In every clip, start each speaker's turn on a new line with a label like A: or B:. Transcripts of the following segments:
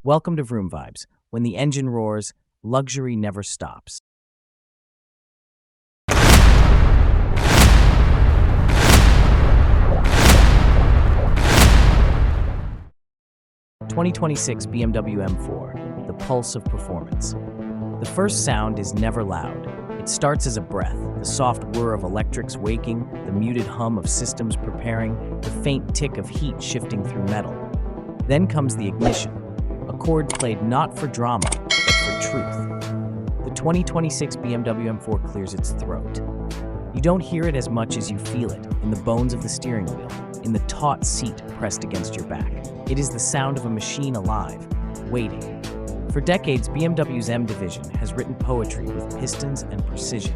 A: Welcome to Vroom Vibes. When the engine roars, luxury never stops. (2026) BMW M4, the pulse of performance. The first sound is never loud. It starts as a breath, the soft whir of electrics waking, the muted hum of systems preparing, the faint tick of heat shifting through metal. Then comes the ignition, a chord played not for drama, but for truth. The 2026 BMW M4 clears its throat. You don't hear it as much as you feel it, in the bones of the steering wheel, in the taut seat pressed against your back. It is the sound of a machine alive, waiting. For decades, BMW's M division has written poetry with pistons and precision.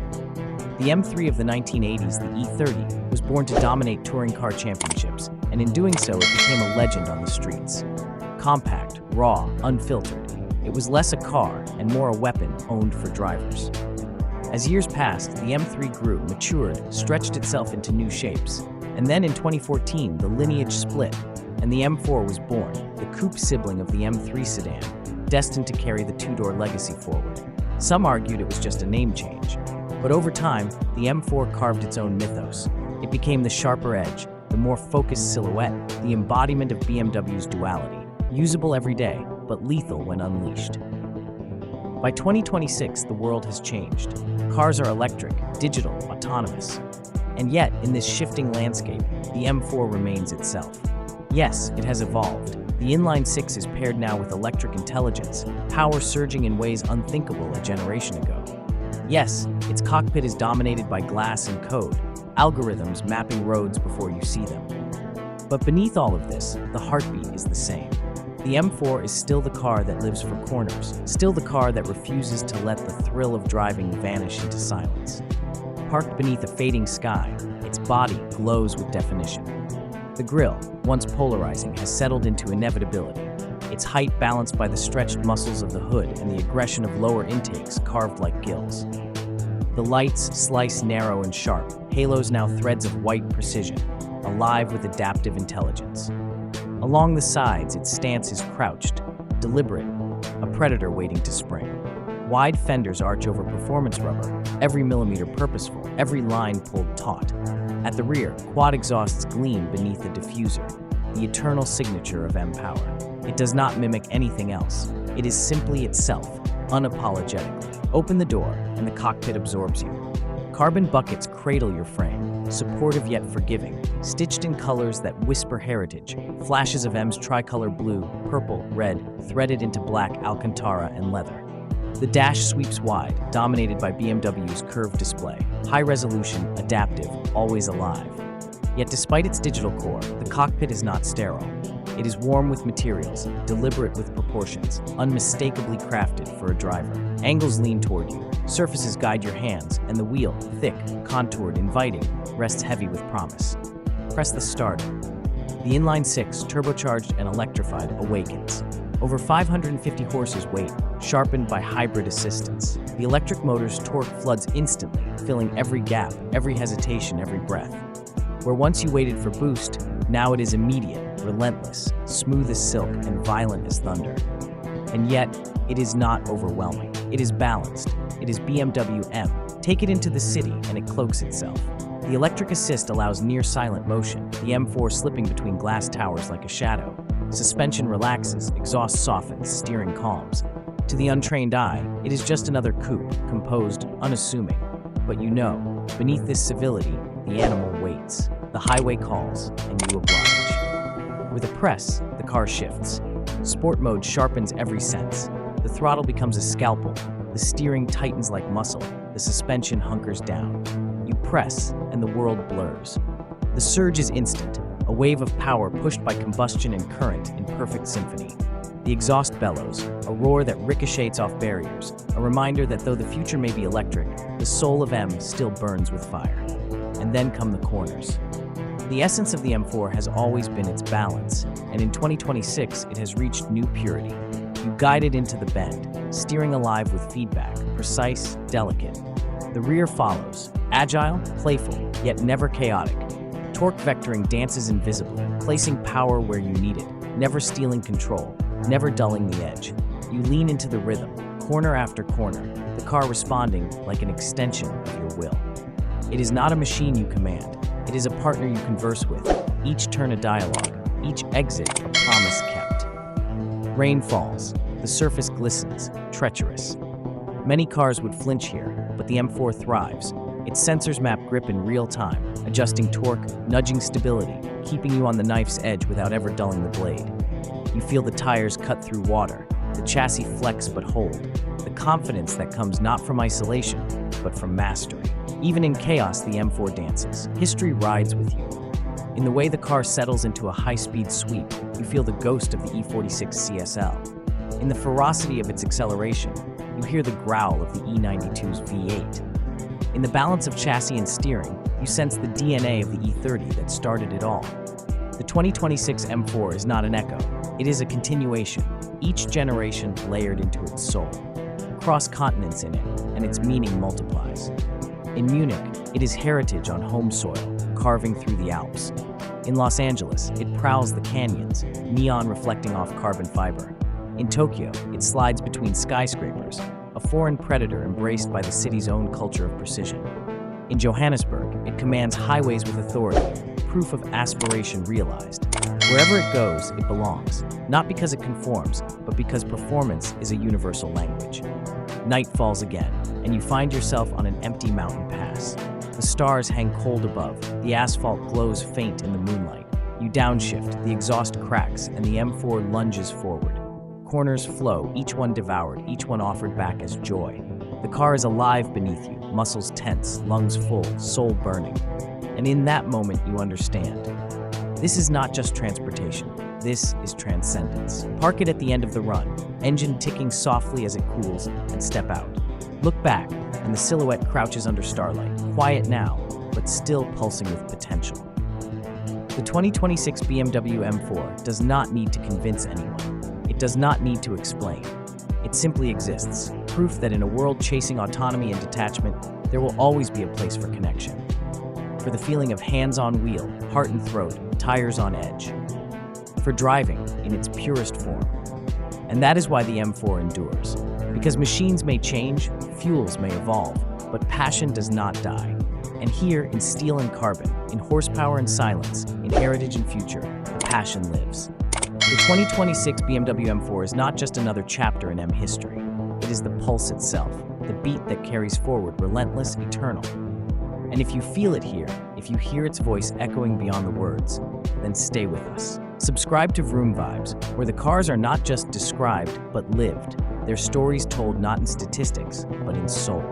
A: The M3 of the 1980s, the E30, was born to dominate touring car championships, and in doing so, it became a legend on the streets. Compact, raw, unfiltered, it was less a car and more a weapon owned for drivers. As years passed, the M3 grew, matured, stretched itself into new shapes. And then in 2014, the lineage split, and the M4 was born, the coupe sibling of the M3 sedan, destined to carry the two-door legacy forward. Some argued it was just a name change. But over time, the M4 carved its own mythos. It became the sharper edge, the more focused silhouette, the embodiment of BMW's duality, usable every day, but lethal when unleashed. By 2026, the world has changed. Cars are electric, digital, autonomous. And yet, in this shifting landscape, the M4 remains itself. Yes, it has evolved. The inline-six is paired now with electric intelligence, power surging in ways unthinkable a generation ago. Yes, its cockpit is dominated by glass and code, algorithms mapping roads before you see them. But beneath all of this, the heartbeat is the same. The M4 is still the car that lives for corners, still the car that refuses to let the thrill of driving vanish into silence. Parked beneath a fading sky, its body glows with definition. The grille, once polarizing, has settled into inevitability, its height balanced by the stretched muscles of the hood and the aggression of lower intakes carved like gills. The lights slice narrow and sharp, halos now threads of white precision, alive with adaptive intelligence. Along the sides, its stance is crouched, deliberate, a predator waiting to spring. Wide fenders arch over performance rubber, every millimeter purposeful, every line pulled taut. At the rear, quad exhausts gleam beneath the diffuser, the eternal signature of M-Power. It does not mimic anything else. It is simply itself, unapologetically. Open the door, and the cockpit absorbs you. Carbon buckets cradle your frame, supportive yet forgiving, stitched in colors that whisper heritage, flashes of M's tricolor blue, purple, red, threaded into black Alcantara and leather. The dash sweeps wide, dominated by BMW's curved display, high resolution, adaptive, always alive. Yet despite its digital core, the cockpit is not sterile. It is warm with materials, deliberate with proportions, unmistakably crafted for a driver. Angles lean toward you, surfaces guide your hands, and the wheel, thick, contoured, inviting, rests heavy with promise. Press the starter. The inline-six, turbocharged and electrified, awakens. Over 550 horses weight, sharpened by hybrid assistance. The electric motor's torque floods instantly, filling every gap, every hesitation, every breath. Where once you waited for boost, now it is immediate, relentless, smooth as silk, and violent as thunder. And yet, it is not overwhelming. It is balanced. It is BMW M. Take it into the city, and it cloaks itself. The electric assist allows near-silent motion, the M4 slipping between glass towers like a shadow. Suspension relaxes, exhaust softens, steering calms. To the untrained eye, it is just another coupe, composed, unassuming. But you know, beneath this civility, the animal waits. The highway calls, and you oblige. With a press, the car shifts. Sport mode sharpens every sense. The throttle becomes a scalpel. The steering tightens like muscle. The suspension hunkers down. You press, and the world blurs. The surge is instant, a wave of power pushed by combustion and current in perfect symphony. The exhaust bellows, a roar that ricochets off barriers, a reminder that though the future may be electric, the soul of M still burns with fire. And then come the corners. The essence of the M4 has always been its balance, and in 2026 it has reached new purity. You guide it into the bend, steering alive with feedback, precise, delicate. The rear follows, agile, playful, yet never chaotic. Torque vectoring dances invisibly, placing power where you need it, never stealing control. never dulling the edge. You lean into the rhythm, corner after corner, the car responding like an extension of your will. It is not a machine you command. It is a partner you converse with, each turn a dialogue, each exit a promise kept. Rain falls, the surface glistens, treacherous. Many cars would flinch here, but the M4 thrives. Its sensors map grip in real time, adjusting torque, nudging stability, keeping you on the knife's edge without ever dulling the blade. You feel the tires cut through water, the chassis flex but hold, the confidence that comes not from isolation, but from mastery. Even in chaos, the M4 dances. History rides with you. In the way the car settles into a high-speed sweep, you feel the ghost of the E46 CSL. In the ferocity of its acceleration, you hear the growl of the E92's V8. In the balance of chassis and steering, you sense the DNA of the E30 that started it all. The 2026 M4 is not an echo, it is a continuation, each generation layered into its soul. Cross continents in it, and its meaning multiplies. In Munich, it is heritage on home soil, carving through the Alps. In Los Angeles, it prowls the canyons, neon reflecting off carbon fiber. In Tokyo, it slides between skyscrapers, a foreign predator embraced by the city's own culture of precision. In Johannesburg, it commands highways with authority, proof of aspiration realized. Wherever it goes, it belongs, not because it conforms, but because performance is a universal language. Night falls again, and you find yourself on an empty mountain pass. The stars hang cold above, the asphalt glows faint in the moonlight. You downshift, the exhaust cracks, and the M4 lunges forward. Corners flow, each one devoured, each one offered back as joy. The car is alive beneath you, muscles tense, lungs full, soul burning. And in that moment, you understand. This is not just transportation. This is transcendence. Park it at the end of the run, engine ticking softly as it cools, and step out. Look back, and the silhouette crouches under starlight, quiet now, but still pulsing with potential. The 2026 BMW M4 does not need to convince anyone. It does not need to explain. It simply exists, proof that in a world chasing autonomy and detachment, there will always be a place for connection. For the feeling of hands on wheel, heart and throat, tires on edge. For driving in its purest form. And that is why the M4 endures. Because machines may change, fuels may evolve, but passion does not die. And here, in steel and carbon, in horsepower and silence, in heritage and future, the passion lives. The 2026 BMW M4 is not just another chapter in M history. It is the pulse itself, the beat that carries forward, relentless, eternal. And if you feel it here, if you hear its voice echoing beyond the words, then stay with us. Subscribe to Vroom Vibes, where the cars are not just described, but lived. Their stories told not in statistics, but in soul.